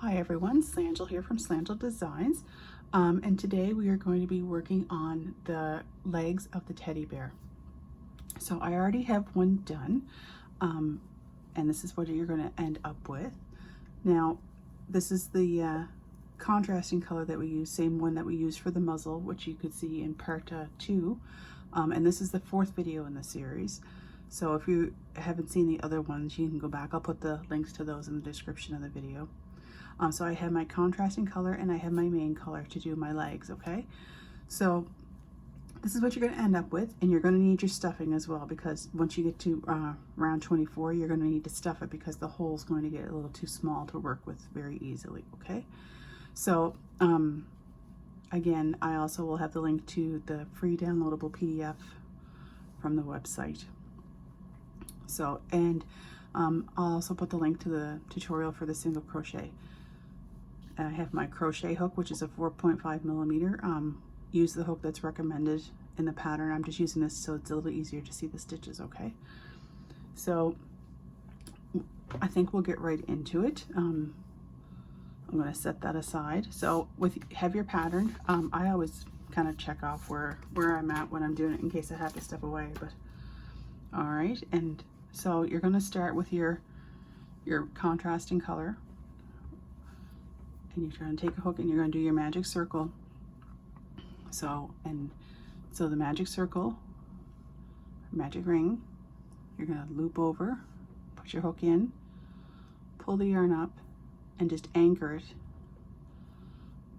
Hi everyone, Slangel here from Slangel Designs, and today we are going to be working on the legs of the teddy bear. So I already have one done, and this is what you're going to end up with. Now this is the contrasting color that we use, same one that we use for the muzzle, which you could see in part 2, and this is the 4th video in the series. So if you haven't seen the other ones, you can go back. I'll put the links to those in the description of the video. So I have my contrasting color and I have my main color to do my legs, okay? So this is what you're going to end up with, and you're going to need your stuffing as well, because once you get to round 24, you're going to need to stuff it because the hole's going to get a little too small to work with very easily, okay? So again, I also will have the link to the free downloadable PDF from the website. So, and I'll also put the link to the tutorial for the single crochet. I have my crochet hook, which is a 4.5 millimeter. Use the hook that's recommended in the pattern. I'm just using this so it's a little easier to see the stitches, okay? So I think we'll get right into it. I'm going to set that aside. So have your pattern. I always kind of check off where I'm at when I'm doing it in case I have to step away, but all right. And so you're going to start with your contrasting color, and you're going to take a hook and you're going to do your magic circle. So the magic circle, magic ring, you're going to loop over, put your hook in, pull the yarn up, and just anchor it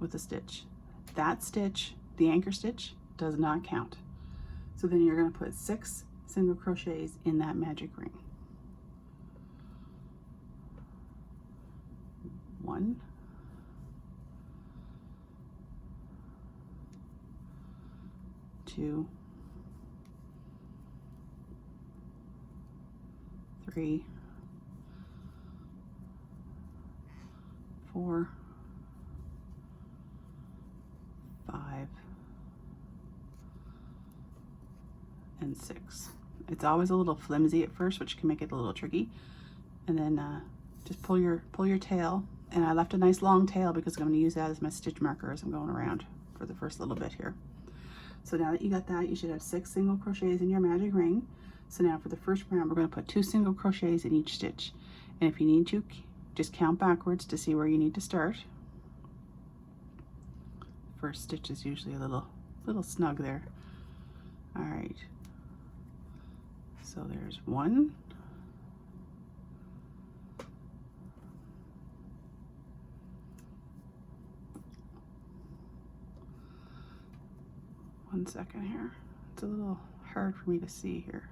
with a stitch. That stitch, the anchor stitch, does not count. So then you're going to put 6 single crochets in that magic ring. 1, 2, 3, 4, 5, and 6. It's always a little flimsy at first, which can make it a little tricky. And then just pull your tail. And I left a nice long tail because I'm going to use that as my stitch marker as I'm going around for the first little bit here. So now that you got that, you should have 6 single crochets in your magic ring. So now for the first round, we're going to put 2 single crochets in each stitch. And if you need to, just count backwards to see where you need to start. First stitch is usually a little snug there. All right. So there's 1, 1 second here. It's a little hard for me to see here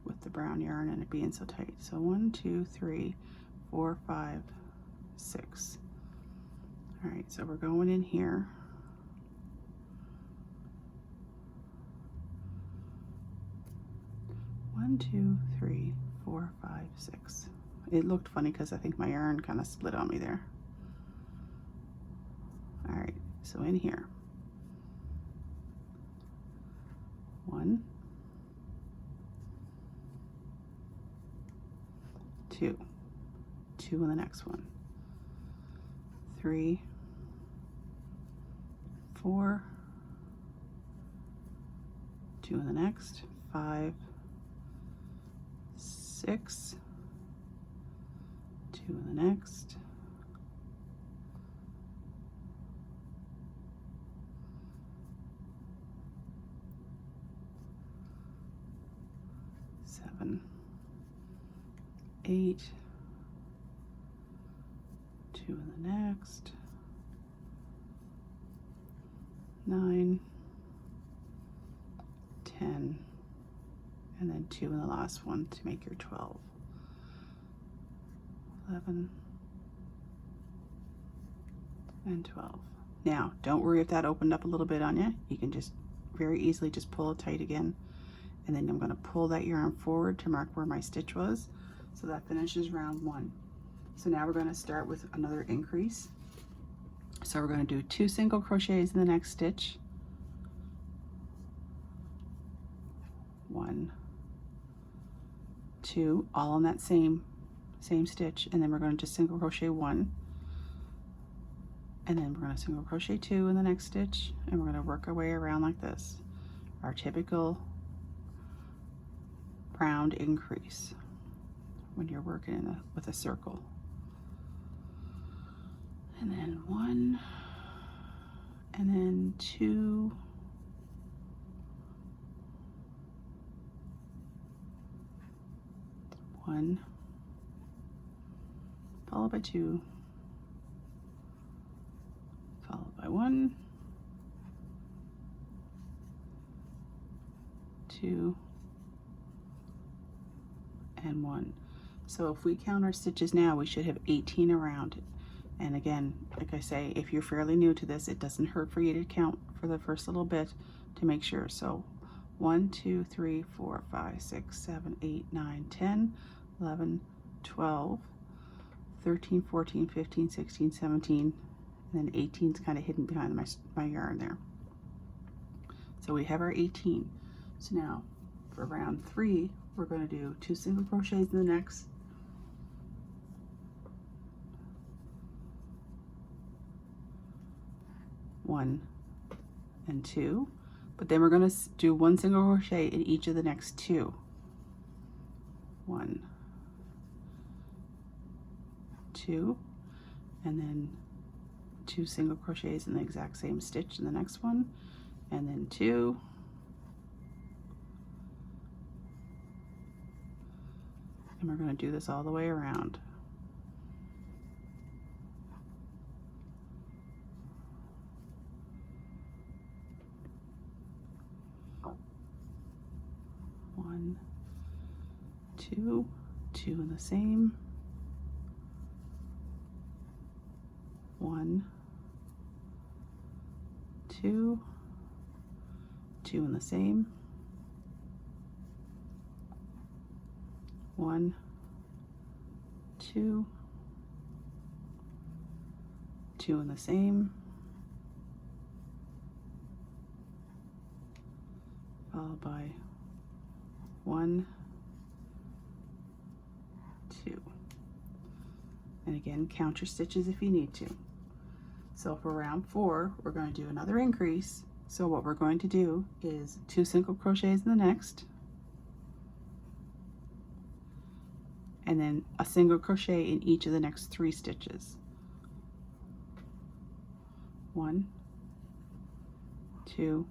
with the brown yarn and it being so tight. So 1, 2, 3, 4, 5, 6. All right, so we're going in here. 1, 2, 3, 4, 5, 6. It looked funny because I think my yarn kind of split on me there. All right, so in here. 1, 2, 2 in the next one. 3, 4, 2 in the next. 5, 6, 2 in the next. 7, 8, 2 in the next. 9, 10, and then 2 in the last one to make your 12. 11 and 12. Now, don't worry if that opened up a little bit on you. You can just very easily just pull it tight again. And then I'm going to pull that yarn forward to mark where my stitch was. So that finishes round 1. So now we're going to start with another increase. So we're going to do 2 single crochets in the next stitch. 1, 2, all on that same same stitch, and then we're going to just single crochet 1, and then we're going to single crochet 2 in the next stitch, and we're going to work our way around like this, our typical round increase when you're working with a circle. And then 1, and then 2, 1, followed by 2, followed by 1, 2, and 1. So if we count our stitches now, we should have 18 around. And again, like I say, if you're fairly new to this, it doesn't hurt for you to count for the first little bit to make sure. So 1, 2, 3, 4, 5, 6, 7, 8, 9, 10, 11, 12, 13, 14, 15, 16, 17, and then 18 is kind of hidden behind my yarn there. So we have our 18. So now for round 3, we're going to do 2 single crochets in the next, 1 and 2, but then we're going to do 1 single crochet in each of the next 2. 1, 2, and then 2 single crochets in the exact same stitch in the next one, and then 2, and we're going to do this all the way around. One, 2, 2 in the same, 1, 2, 2 in the same, 1, 2, 2 in the same, followed by 1, 2. And again, count your stitches if you need to. So for round 4, we're going to do another increase. So what we're going to do is 2 single crochets in the next, and then a single crochet in each of the next 3 stitches. 1, 2,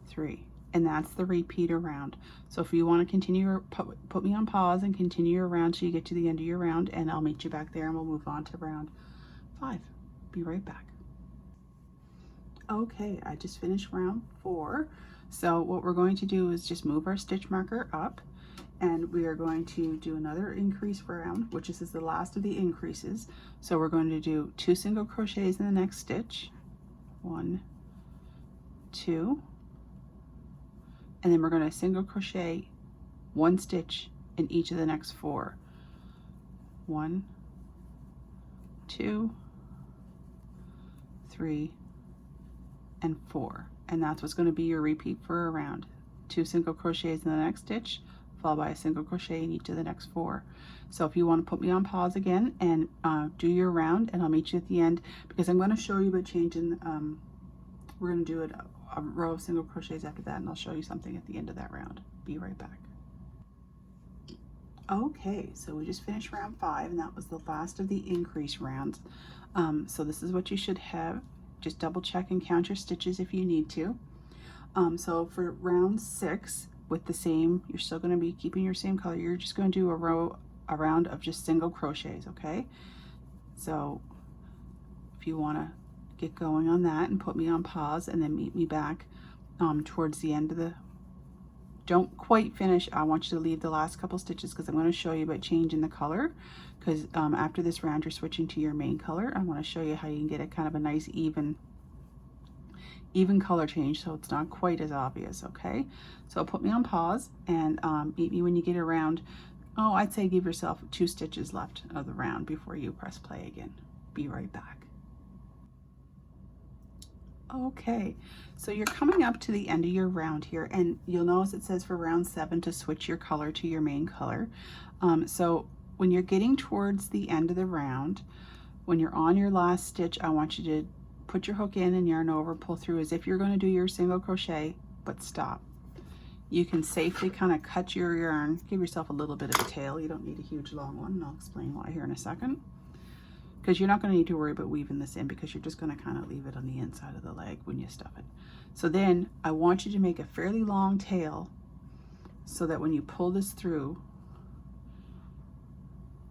3. And that's the repeat around. So if you want to continue, put me on pause and continue your round till you get to the end of your round, and I'll meet you back there and we'll move on to round 5. Be right back. Okay, I just finished round 4. So what we're going to do is just move our stitch marker up, and we are going to do another increase round, which is the last of the increases. So we're going to do 2 single crochets in the next stitch. 1, 2, and then we're going to single crochet 1 stitch in each of the next 4. 1, 2, 3, and 4. And that's what's going to be your repeat for a round. 2 single crochets in the next stitch, followed by a single crochet in each of the next 4. So if you want to put me on pause again and do your round, and I'll meet you at the end, because I'm going to show you about changing, we're going to do it a row of single crochets after that, and I'll show you something at the end of that round. Be right back. Okay, so we just finished round 5, and that was the last of the increase rounds. So this is what you should have. Just double check and count your stitches if you need to. So for round 6, with the same, you're still going to be keeping your same color. You're just going to do a round of just single crochets, okay? So if you want to get going on that and put me on pause, and then meet me back towards the end of the, don't quite finish, I want you to leave the last couple stitches, because I'm going to show you about changing the color, because after this round you're switching to your main color. I want to show you how you can get a kind of a nice even color change, so it's not quite as obvious, okay? So put me on pause and meet me when you get around, oh, I'd say give yourself 2 stitches left of the round before you press play again. Be right back. Okay, so you're coming up to the end of your round here, and you'll notice it says for round 7 to switch your color to your main color. So when you're getting towards the end of the round, when you're on your last stitch, I want you to put your hook in and yarn over, pull through as if you're going to do your single crochet, but stop. You can safely kind of cut your yarn, give yourself a little bit of a tail. You don't need a huge long one, and I'll explain why here in a second. Because you're not going to need to worry about weaving this in, because you're just going to kind of leave it on the inside of the leg when you stuff it. So then I want you to make a fairly long tail so that when you pull this through,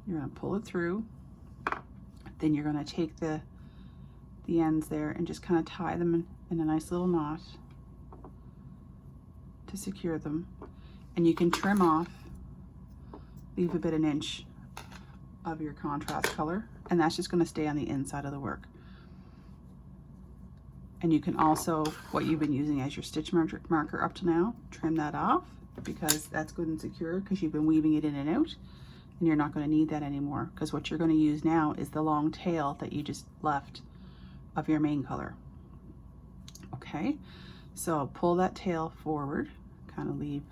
you're going to pull it through. Then you're going to take the ends there and just kind of tie them in a nice little knot to secure them. And you can trim off, leave about an inch of your contrast color, and that's just going to stay on the inside of the work. And you can also, what you've been using as your stitch marker up to now, trim that off, because that's good and secure, because you've been weaving it in and out, and you're not going to need that anymore, because what you're going to use now is the long tail that you just left of your main color. Okay, so pull that tail forward, kind of leave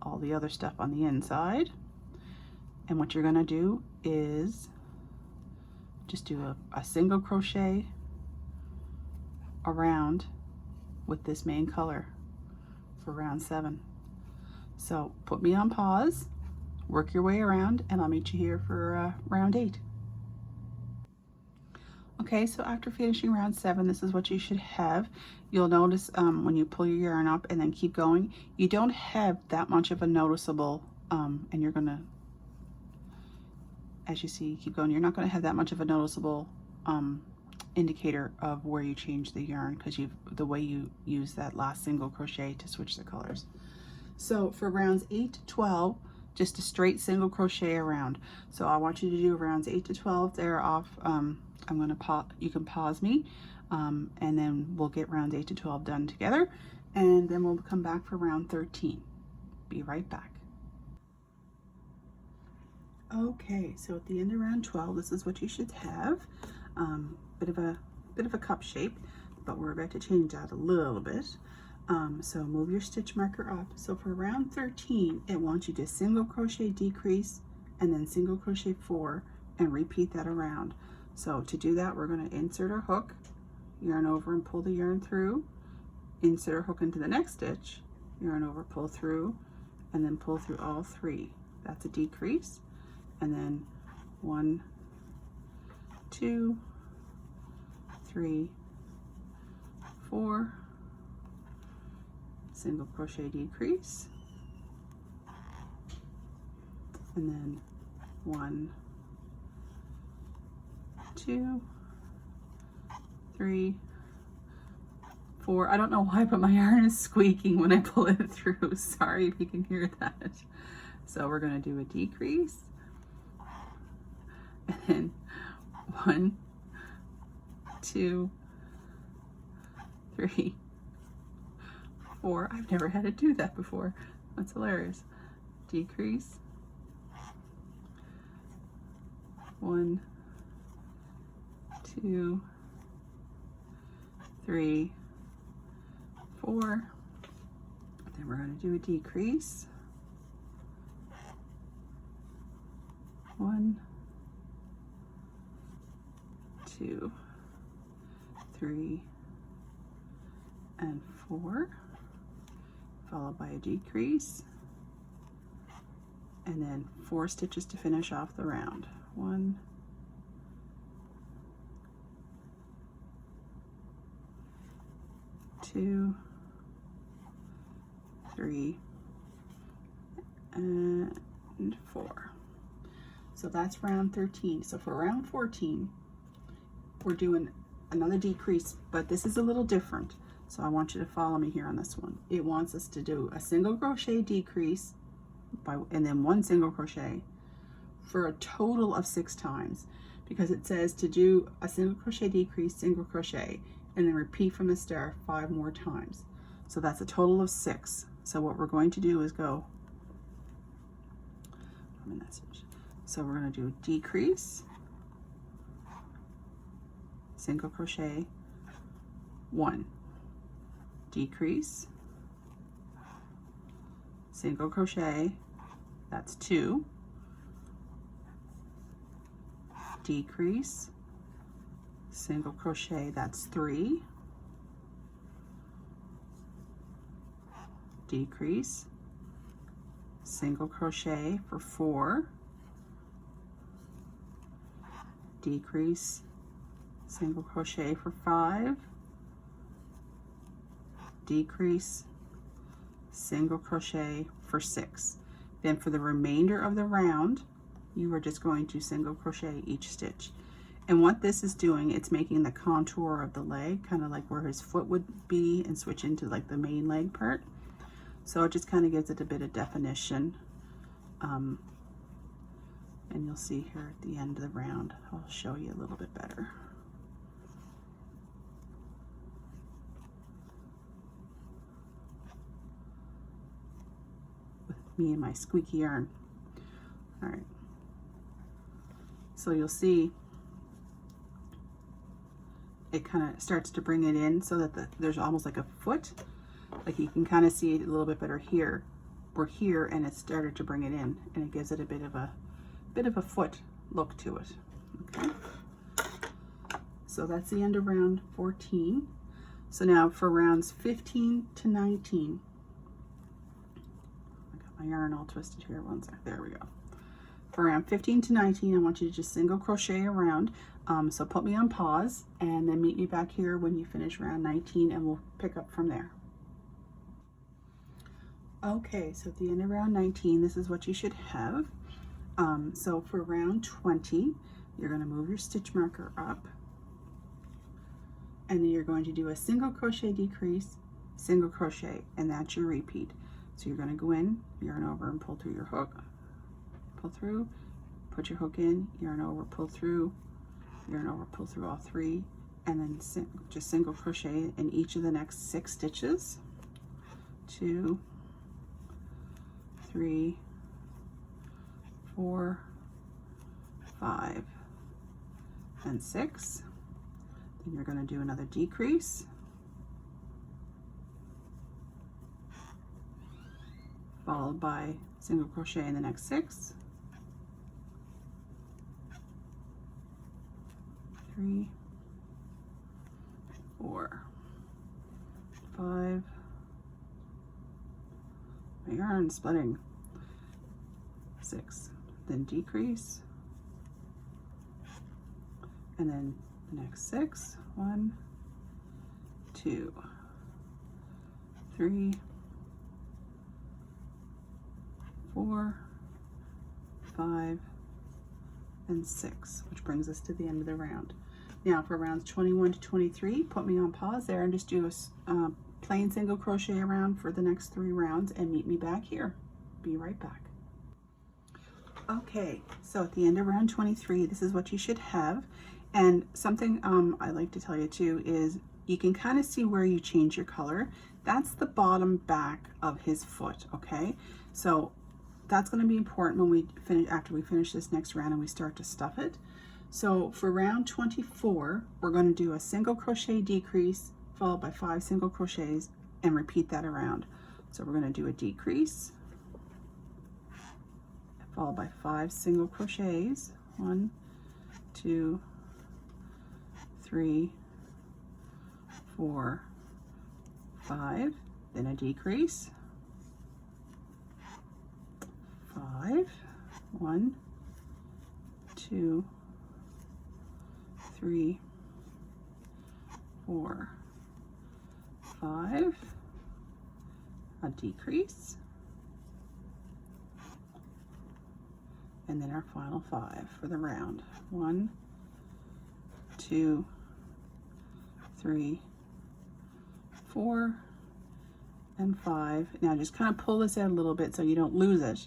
all the other stuff on the inside, and what you're going to do is just do a single crochet around with this main color for round 7. So put me on pause, work your way around, and I'll meet you here for round 8. Okay, so after finishing round 7, this is what you should have. You'll notice when you pull your yarn up and then keep going, you don't have that much of a noticeable, and you're gonna, as you see, keep going, you're not gonna have that much of a noticeable indicator of where you change the yarn, because the way you use that last single crochet to switch the colors. So for rounds 8 to 12, just a straight single crochet around. So I want you to do rounds 8 to 12. They're off. I'm going to pause. You can pause me, and then we'll get rounds 8 to 12 done together, and then we'll come back for round 13. Be right back. Okay, so at the end of round 12, this is what you should have. Bit of a cup shape, but we're about to change that a little bit. So move your stitch marker up. So for round 13, it wants you to single crochet decrease and then single crochet 4 and repeat that around. So to do that, we're going to insert our hook, yarn over and pull the yarn through, insert our hook into the next stitch, yarn over, pull through, and then pull through all 3. That's a decrease. And then 1, 2, 3, 4, single crochet decrease, and then 1, 2, 3, 4. I don't know why, but my yarn is squeaking when I pull it through. Sorry if you can hear that. So we're going to do a decrease, and then 1, 2, 3, 4. I've never had to do that before. That's hilarious. Decrease. 1, 2, 3, 4. Then we're going to do a decrease. 1, 2, 3, and 4. Followed by a decrease, and then 4 stitches to finish off the round. 1, 2, 3, and 4. So that's round 13. So for round 14, we're doing another decrease, but this is a little different. So I want you to follow me here on this one. It wants us to do a single crochet decrease and then 1 single crochet for a total of 6 times, because it says to do a single crochet decrease, single crochet, and then repeat from the start 5 more times. So that's a total of 6. So what we're going to do is go, so we're going to do a decrease, single crochet, 1, decrease, single crochet, that's 2, decrease, single crochet, that's 3, decrease, single crochet for 4, decrease, single crochet for 5, decrease, single crochet for 6. Then for the remainder of the round, you are just going to single crochet each stitch. And what this is doing, it's making the contour of the leg, kind of like where his foot would be, and switch into like the main leg part. So it just kind of gives it a bit of definition. And you'll see here at the end of the round, I'll show you a little bit better. With me and my squeaky yarn. All right. So you'll see it kind of starts to bring it in so that there's almost like a foot. Like you can kind of see it a little bit better here. We're here and it started to bring it in, and it gives it a bit of a foot look to it. Okay. So that's the end of round 14. So now for rounds 15 to 19. I got my yarn all twisted here. One sec. There we go. For round 15 to 19, I want you to just single crochet around. So put me on pause and then meet me back here when you finish round 19, and we'll pick up from there. Okay, so at the end of round 19, this is what you should have. So for round 20, you're going to move your stitch marker up, and then you're going to do a single crochet decrease, single crochet, and that's your repeat. So you're going to go in, yarn over, and pull through your hook, pull through, put your hook in, yarn over, pull through, yarn over, pull through all 3, and then just single crochet in each of the next 6 stitches. 2, 3, 4, 5, and 6. Then you're going to do another decrease, followed by single crochet in the next 6, 3, 4, 5. My yarn splitting. 6. Then decrease, and then the next 6. 1, 2, 3, 4, 5, and 6, which brings us to the end of the round. Now for rounds 21 to 23, put me on pause there and just do a plain single crochet around for the next 3 rounds, and meet me back here. Be right back. Okay, so at the end of round 23, this is what you should have. And something I like to tell you too is you can kind of see where you change your color. That's the bottom back of his foot, okay? So that's going to be important when we finish, after we finish this next round and we start to stuff it. So for round 24, we're going to do a single crochet decrease followed by 5 single crochets and repeat that around. So we're going to do a decrease followed by 5 single crochets. 1, 2, 3, 4, 5. Then a decrease. 5. 1, 2, 3, 4, 5. A decrease. And then our final 5 for the round. 1, 2, 3, 4, and 5. Now just kind of pull this out a little bit so you don't lose it,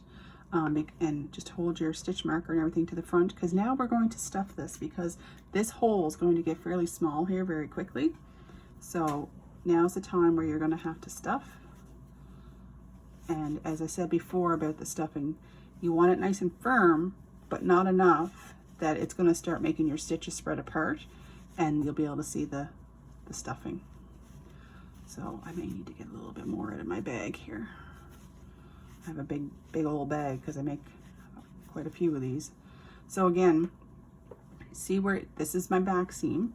and just hold your stitch marker and everything to the front, because now we're going to stuff this, because this hole is going to get fairly small here very quickly. So now's the time where you're going to have to stuff. And as I said before about the stuffing, you want it nice and firm, but not enough that it's going to start making your stitches spread apart, and you'll be able to see the stuffing. So I may need to get a little bit more out of my bag here. I have a big old bag because I make quite a few of these. So again, see where this is my back seam,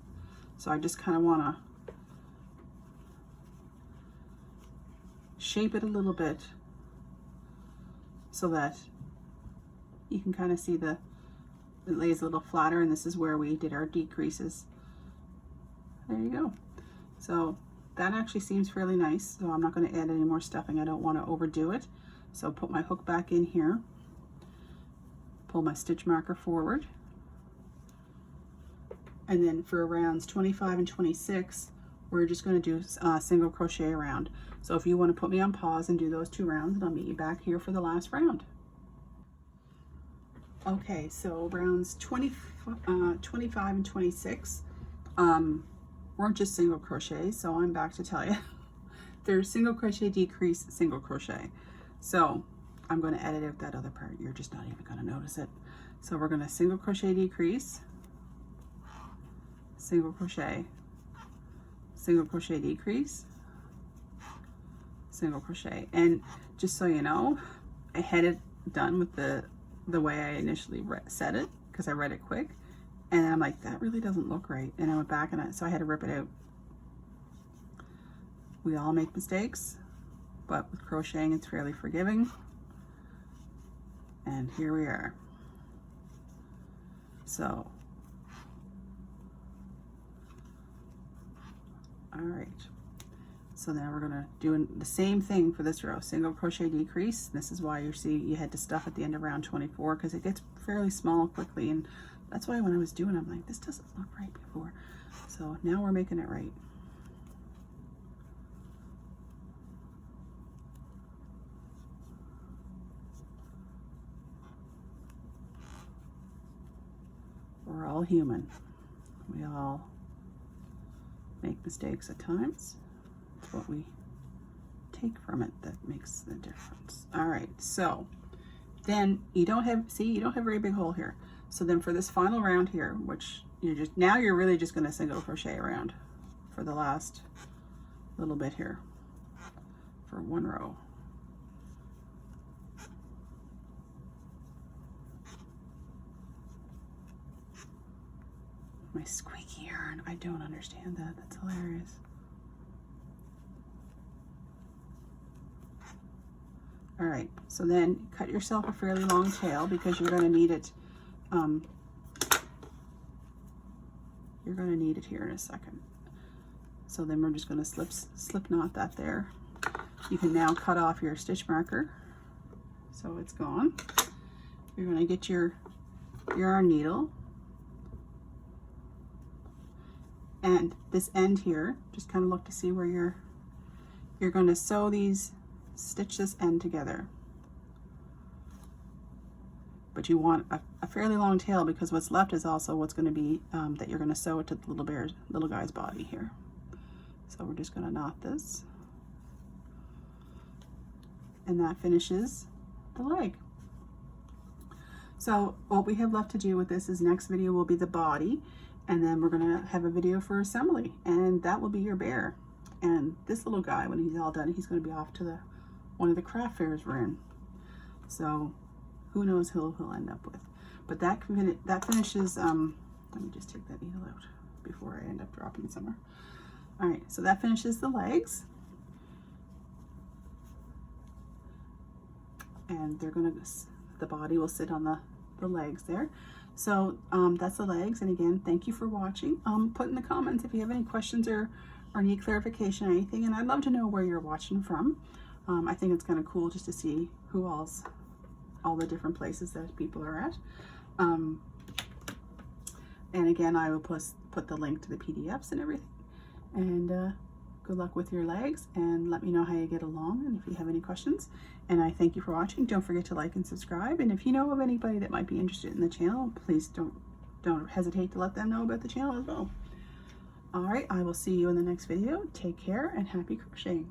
so I just kind of want to shape it a little bit so that you can kind of see it lays a little flatter, and this is where we did our decreases. There you go. So that actually seems fairly nice, so I'm not going to add any more stuffing. I don't want to overdo it. So put my hook back in here, pull my stitch marker forward, and then for rounds 25 and 26 we're just going to do single crochet around. So if you want to put me on pause and do those 2 rounds, and I'll meet you back here for the last round. Okay, so rounds 25 and 26 weren't just single crochet, so I'm back to tell you there's single crochet, decrease, single crochet. So I'm going to edit out that other part. You're just not even going to notice it. So we're going to single crochet, decrease, single crochet, decrease, single crochet. And just so you know, I had it done with the way I initially said it, because I read it quick, and I'm like, that really doesn't look right, and I went back and so I had to rip it out. We all make mistakes, but with crocheting it's fairly forgiving, and here we are. So all right, so now we're gonna do the same thing for this row, single crochet, decrease. This is why you see you had to stuff at the end of round 24, because it gets fairly small quickly, and that's why when I was doing it, I'm like, this doesn't look right before. So now we're making it right. We're all human. We all make mistakes at times. It's what we take from it that makes the difference. All right, so then you don't have a very big hole here. So then for this final round here, which you're really just going to single crochet around for the last little bit here for 1 row. My squeaky yarn, I don't understand that. That's hilarious. All right, so then cut yourself a fairly long tail, because you're going to need it. You're going to need it here in a second. So then we're just going to slip knot that there. You can now cut off your stitch marker, so it's gone. You're going to get your yarn needle, and this end here, just kind of look to see where you're going to sew these, stitch this end together. But you want a fairly long tail, because what's left is also what's going to be that you're going to sew it to the little guy's body here. So we're just going to knot this, and that finishes the leg. So what we have left to do with this is next video will be the body, and then we're going to have a video for assembly, and that will be your bear. And this little guy, when he's all done, he's going to be off to one of the craft fairs we're in. So who knows who he'll end up with. But that finishes, let me just take that needle out before I end up dropping it somewhere. All right, so that finishes the legs. And the body will sit on the legs there. So that's the legs, and again, thank you for watching. Put in the comments if you have any questions or need clarification or anything, and I'd love to know where you're watching from. I think it's kind of cool just to see who all the different places that people are at. And again, I will put the link to the PDFs and everything. And good luck with your legs, and let me know how you get along and if you have any questions. And I thank you for watching. Don't forget to like and subscribe, and if you know of anybody that might be interested in the channel, please don't hesitate to let them know about the channel as well. All right, I will see you in the next video. Take care and happy crocheting.